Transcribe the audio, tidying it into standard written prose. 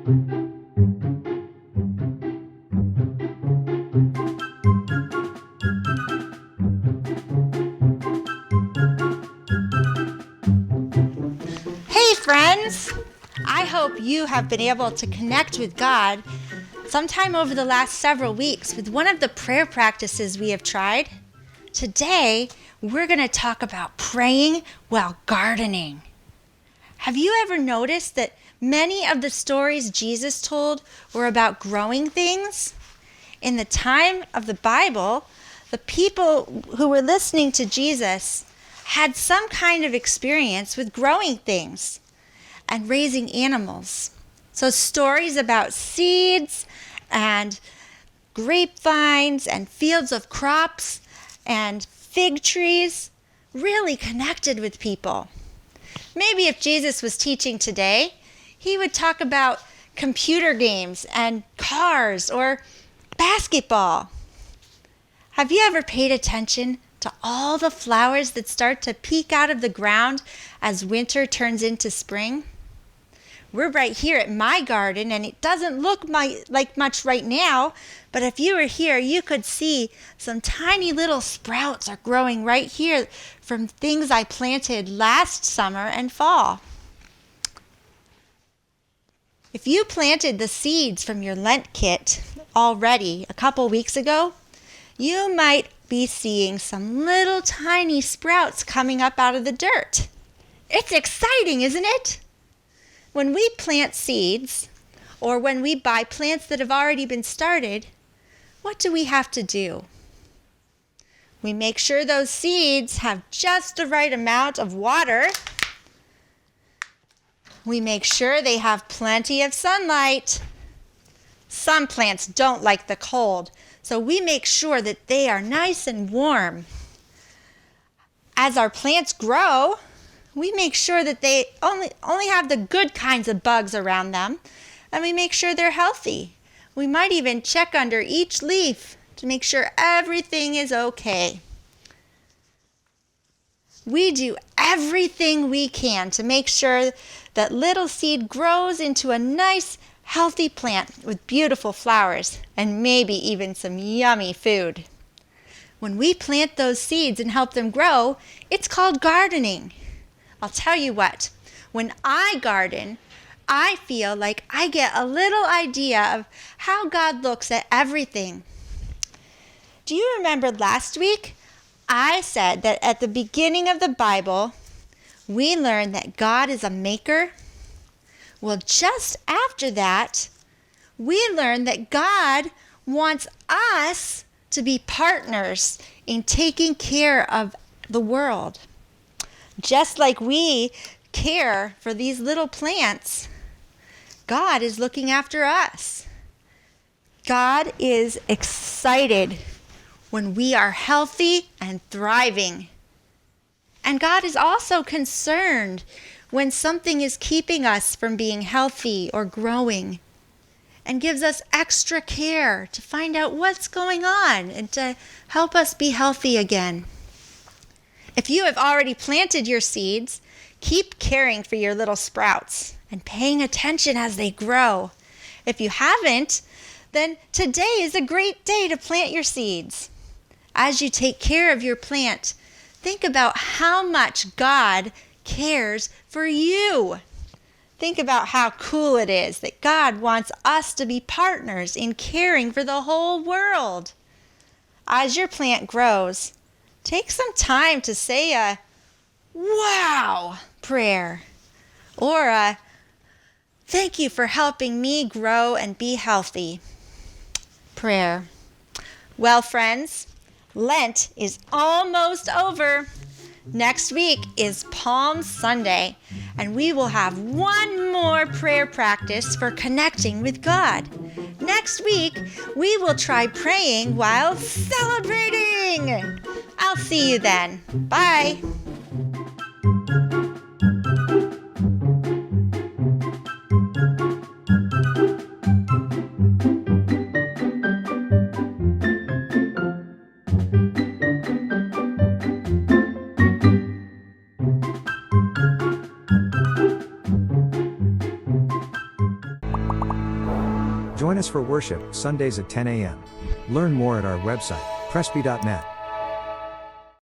Hey friends! I hope you have been able to connect with God sometime over the last several weeks with one of the prayer practices we have tried. Today, we're going to talk about praying while gardening. Have you ever noticed that many of the stories Jesus told were about growing things? In the time of the Bible, the people who were listening to Jesus had some kind of experience with growing things and raising animals. So stories about seeds and grapevines and fields of crops and fig trees really connected with people. Maybe if Jesus was teaching today, he would talk about computer games and cars or basketball. Have you ever paid attention to all the flowers that start to peek out of the ground as winter turns into spring? We're right here at my garden, and it doesn't look like much right now, but if you were here, you could see some tiny little sprouts are growing right here from things I planted last summer and fall. If you planted the seeds from your Lent kit already a couple weeks ago, you might be seeing some little tiny sprouts coming up out of the dirt. It's exciting, isn't it? When we plant seeds, or when we buy plants that have already been started, what do we have to do? We make sure those seeds have just the right amount of water. We make sure they have plenty of sunlight. Some plants don't like the cold, so we make sure that they are nice and warm. As our plants grow, we make sure that they only have the good kinds of bugs around them, and we make sure they're healthy. We might even check under each leaf to make sure everything is okay. We do everything we can to make sure that little seed grows into a nice, healthy plant with beautiful flowers and maybe even some yummy food. When we plant those seeds and help them grow, it's called gardening. I'll tell you what, when I garden, I feel like I get a little idea of how God looks at everything. Do you remember last week? I said that at the beginning of the Bible, we learned that God is a maker. Well, just after that, we learned that God wants us to be partners in taking care of the world. Just like we care for these little plants, God is looking after us. God is excited when we are healthy and thriving. And God is also concerned when something is keeping us from being healthy or growing, and gives us extra care to find out what's going on and to help us be healthy again. If you have already planted your seeds, keep caring for your little sprouts and paying attention as they grow. If you haven't, then today is a great day to plant your seeds. As you take care of your plant, think about how much God cares for you. Think about how cool it is that God wants us to be partners in caring for the whole world. As your plant grows, take some time to say a "wow" prayer or a "thank you for helping me grow and be healthy" prayer. Well, friends, Lent is almost over. Next week is Palm Sunday, and we will have one more prayer practice for connecting with God. Next week, we will try praying while celebrating. I'll see you then. Bye. Join us for worship, Sundays at 10 a.m. Learn more at our website, presby.net.